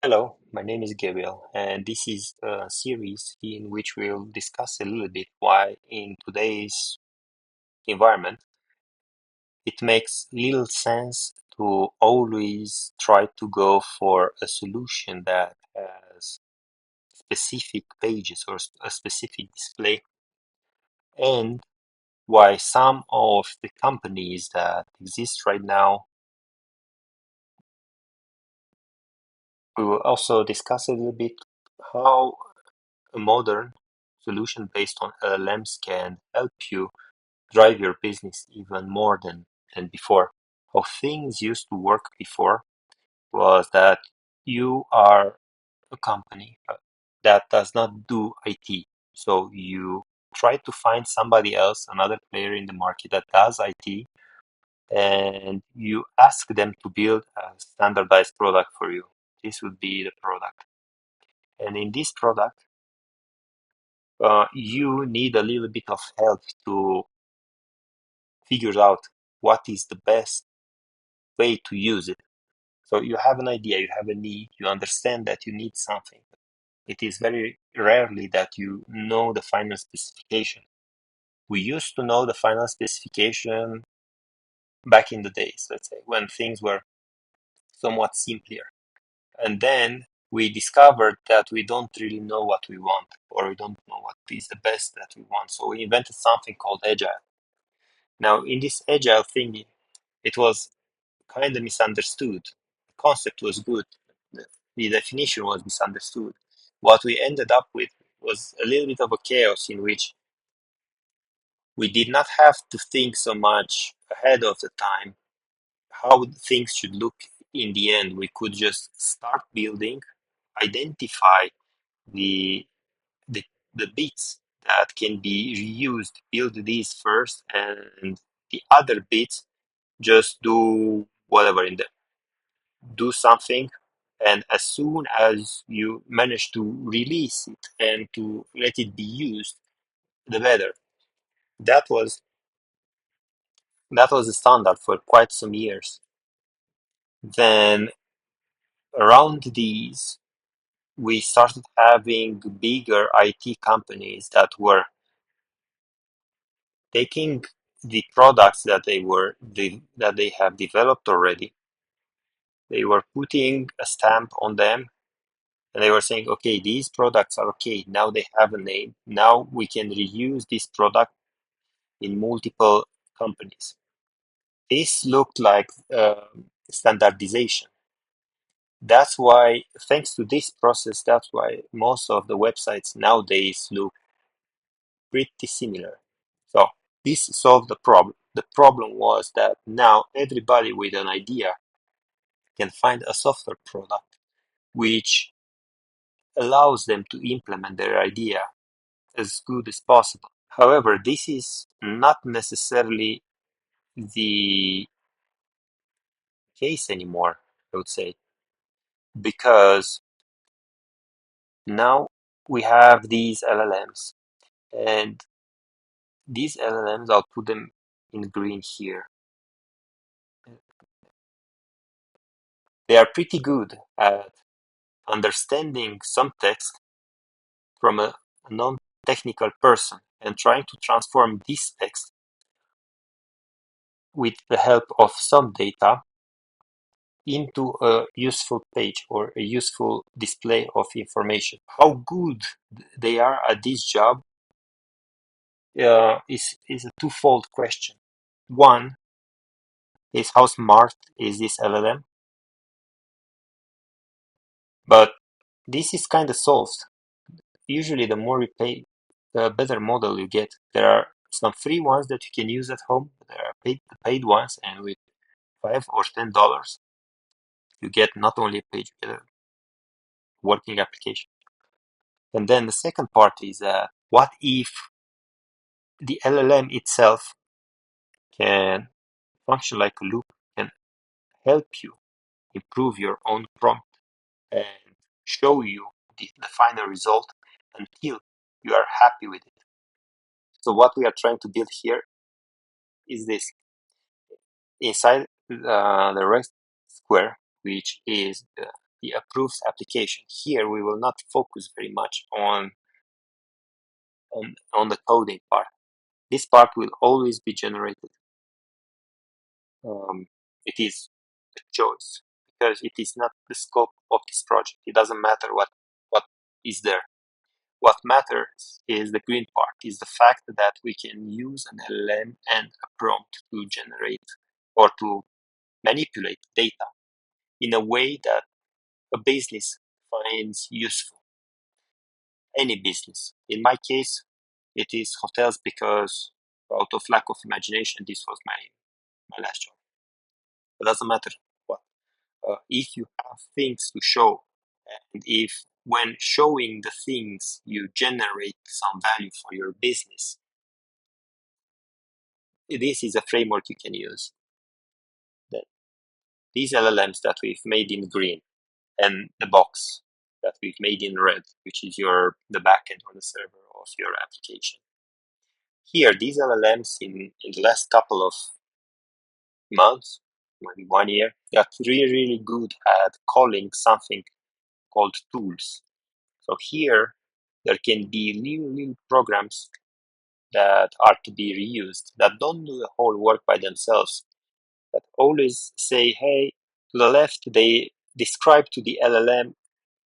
Hello, my name is Gabriel, and this is a series in which we'll discuss a little bit why, in today's environment, it makes little sense to always try to go for a solution that has specific pages or a specific display, and why some of the companies that exist right now. We will also discuss a little bit how a modern solution based on LLMs can help you drive your business even more than before. How things used to work before was that you are a company that does not do IT. So you try to find somebody else, another player in the market that does IT, and you ask them to build a standardized product for you. This would be the product. And in this product, you need a little bit of help to figure out what is the best way to use it. So you have an idea, you have a need, you understand that you need something. It is very rarely that you know the final specification. We used to know the final specification back in the days, let's say, when things were somewhat simpler. And then we discovered that we don't really know what we want, or we don't know what is the best that we want. So we invented something called Agile. Now, in this Agile thing, it was kind of misunderstood. The concept was good. The definition was misunderstood. What we ended up with was a little bit of a chaos in which we did not have to think so much ahead of the time how things should look in the end. We could just start building, identify the the, the bits that can be reused, build these first, and the other bits just do whatever in them. Do something, and as soon as you manage to release it and to let it be used, the better. That was that was the standard for quite some years. Then around these, we started having bigger IT companies that were taking the products that they have developed already. They were putting a stamp on them, and they were saying, okay, these products are okay. Now they have a name. Now we can reuse this product in multiple companies. This looked like standardization. That's why, thanks to this process, that's why most of the websites nowadays look pretty similar. So this solved the problem. The problem was that now everybody with an idea can find a software product which allows them to implement their idea as good as possible. However, this is not necessarily the case anymore, I would say, because now we have these LLMs, and these LLMs, I'll put them in green here. They are pretty good at understanding some text from a non-technical person and trying to transform this text with the help of some data into a useful page or a useful display of information. How good they are at this job is a twofold question. One is how smart is this LLM, but this is kind of solved. Usually, the more you pay, the better model you get. There are some free ones that you can use at home. There are paid ones, and with $5 or $10, you get not only a page, you get a working application. And then the second part is what if the LLM itself can function like a loop, can help you improve your own prompt and show you the final result until you are happy with it. So what we are trying to build here is this. Inside the red square, which is the approves application. Here we will not focus very much on the coding part. This part will always be generated. It is a choice because it is not the scope of this project. It doesn't matter what is there. What matters is the green part, is the fact that we can use an LLM and a prompt to generate or to manipulate data in a way that a business finds useful. Any business. In my case, it is hotels because out of lack of imagination, this was my last job. It doesn't matter what. If you have things to show, and if when showing the things you generate some value for your business, this is a framework you can use. That these LLMs that we've made in green and the box that we've made in red, which is the backend or the server of your application. Here, these LLMs in the last couple of months, maybe 1 year, got really good at calling something called tools. So here, there can be little programs that are to be reused that don't do the whole work by themselves, that always say, hey, to the left, they describe to the LLM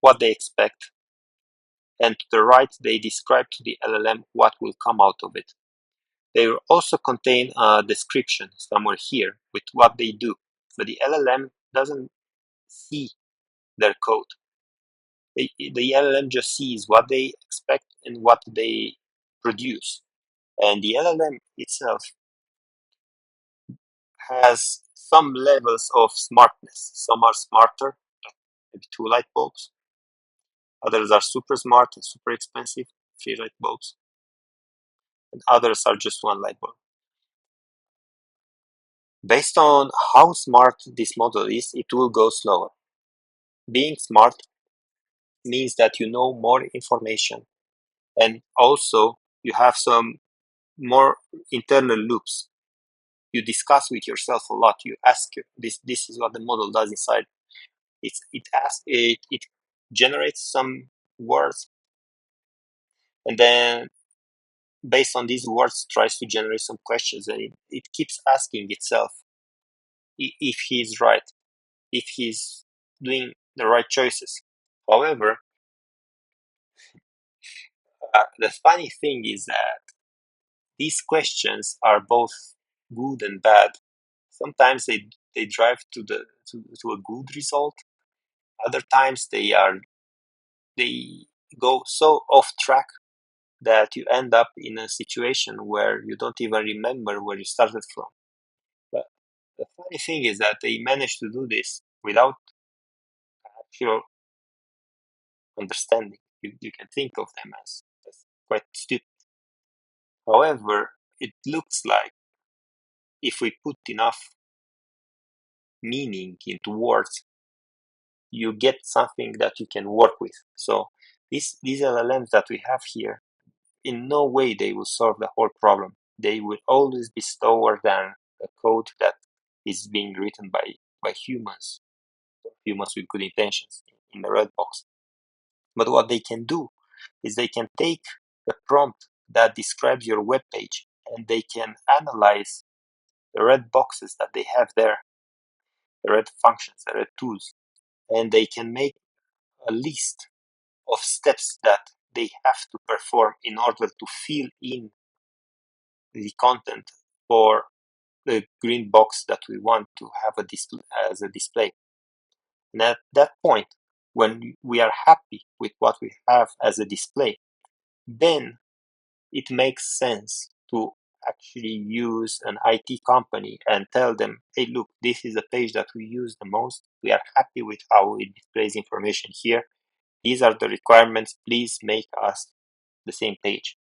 what they expect, and to the right, they describe to the LLM what will come out of it. They will also contain a description somewhere here with what they do. So the LLM doesn't see their code. The LLM just sees what they expect and what they produce. And the LLM itself has some levels of smartness. Some are smarter, maybe 2 light bulbs. Others are super smart and super expensive, 3 light bulbs. And others are just 1 light bulb. Based on how smart this model is, it will go slower. Being smart means that you know more information, and also you have some more internal loops. You discuss with yourself a lot. You ask this is what the model does inside. It generates some words, and then based on these words tries to generate some questions, and it keeps asking itself if he's right, if he's doing the right choices. However, the funny thing is that these questions are both good and bad. Sometimes they drive to a good result. Other times they go so off track that you end up in a situation where you don't even remember where you started from. But the funny thing is that they managed to do this without actual understanding. You can think of them as quite stupid. However, it looks like if we put enough meaning into words, you get something that you can work with. So these LLMs that we have here, in no way they will solve the whole problem. They will always be slower than the code that is being written by humans with good intentions in the red box. But what they can do is they can take the prompt that describes your web page and they can analyze the red boxes that they have there, the red functions, the red tools, and they can make a list of steps that they have to perform in order to fill in the content for the green box that we want to have as a display. And at that point, when we are happy with what we have as a display, then it makes sense to actually use an IT company and tell them, hey, look, this is the page that we use the most. We are happy with how it displays information here. These are the requirements. Please make us the same page.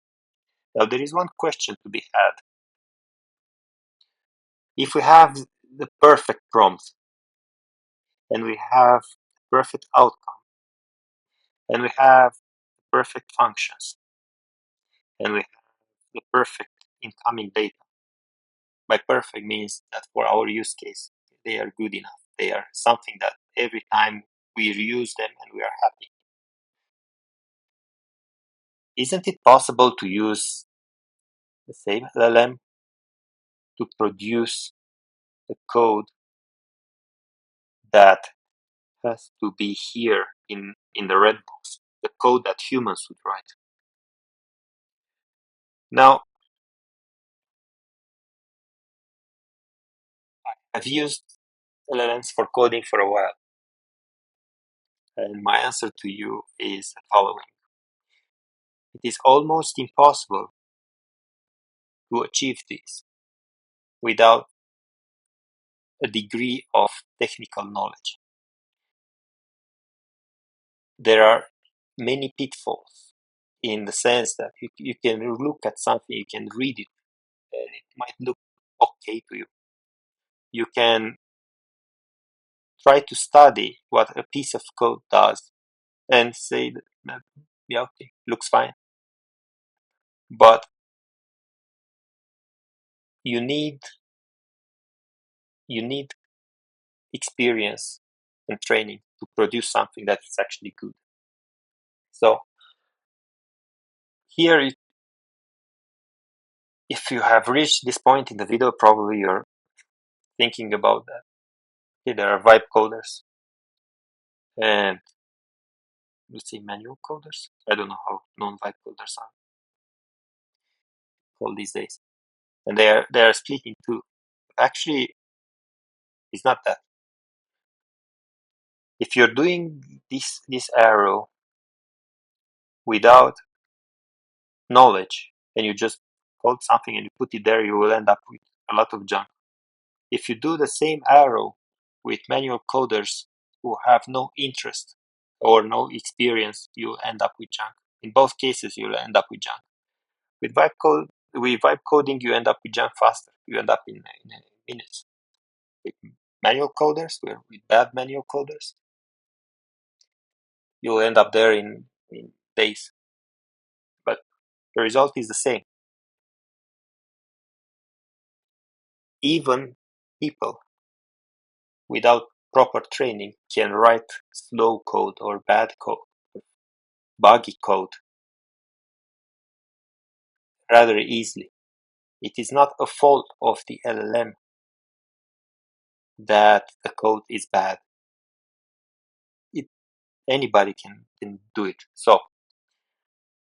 Now, there is one question to be had. If we have the perfect prompt and we have perfect outcome and we have perfect functions and we have the perfect incoming data, by perfect means that for our use case, they are good enough. They are something that every time we reuse them, and we are happy. Isn't it possible to use the same LLM to produce the code that has to be here in the red box, the code that humans would write? Now, I've used LLMs for coding for a while, and my answer to you is the following. It is almost impossible to achieve this without a degree of technical knowledge. There are many pitfalls in the sense that you can look at something, you can read it, and it might look okay to you. You can try to study what a piece of code does and say that, yeah, okay, looks fine. But you need experience and training to produce something that is actually good. So here, if you have reached this point in the video, probably you're thinking about that. Okay, there are vibe coders and let's say manual coders. I don't know how non-vibe coders are called these days. And they are split in two. Actually, it's not that. If you're doing this arrow without knowledge and you just code something and you put it there, you will end up with a lot of junk. If you do the same arrow with manual coders who have no interest or no experience, you'll end up with junk. In both cases, you'll end up with junk. With vibe coding, you end up with junk faster. You end up in minutes. With manual coders, with bad manual coders, you'll end up there in days. But the result is the same. Even people without proper training can write slow code or bad code, buggy code rather easily. It is not a fault of the LLM that the code is bad. Anybody can do it. So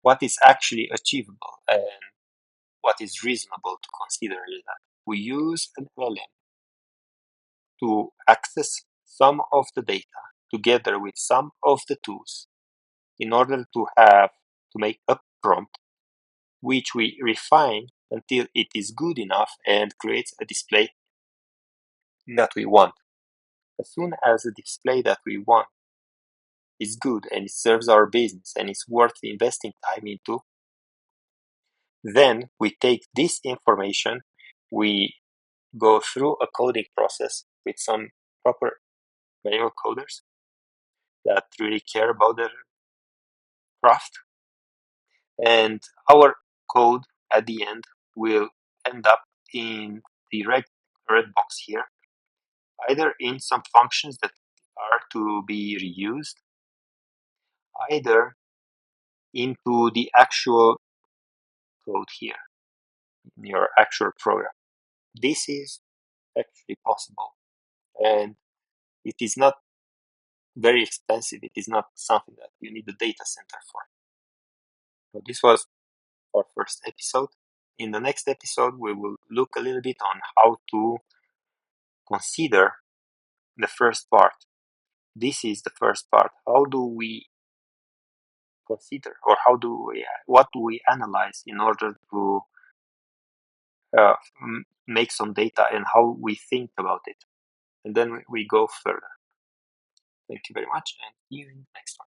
what is actually achievable and what is reasonable to consider is that we use an LLM to access some of the data together with some of the tools in order to make a prompt which we refine until it is good enough and creates a display that we want. As soon as the display that we want is good and it serves our business and it's worth investing time into, then we take this information, we go through a coding process with some proper manual coders that really care about their craft, and our code at the end will end up in the red box here, either in some functions that are to be reused, either into the actual code here in your actual program. This is actually possible, and it is not very expensive. It is not something that you need a data center for. So this was our first episode. In the next episode, we will look a little bit on how to consider the first part. This is the first part. How do we consider, or what do we analyze in order to uh, make some data, and how we think about it? And then we go further. Thank you very much, and see you in the next one.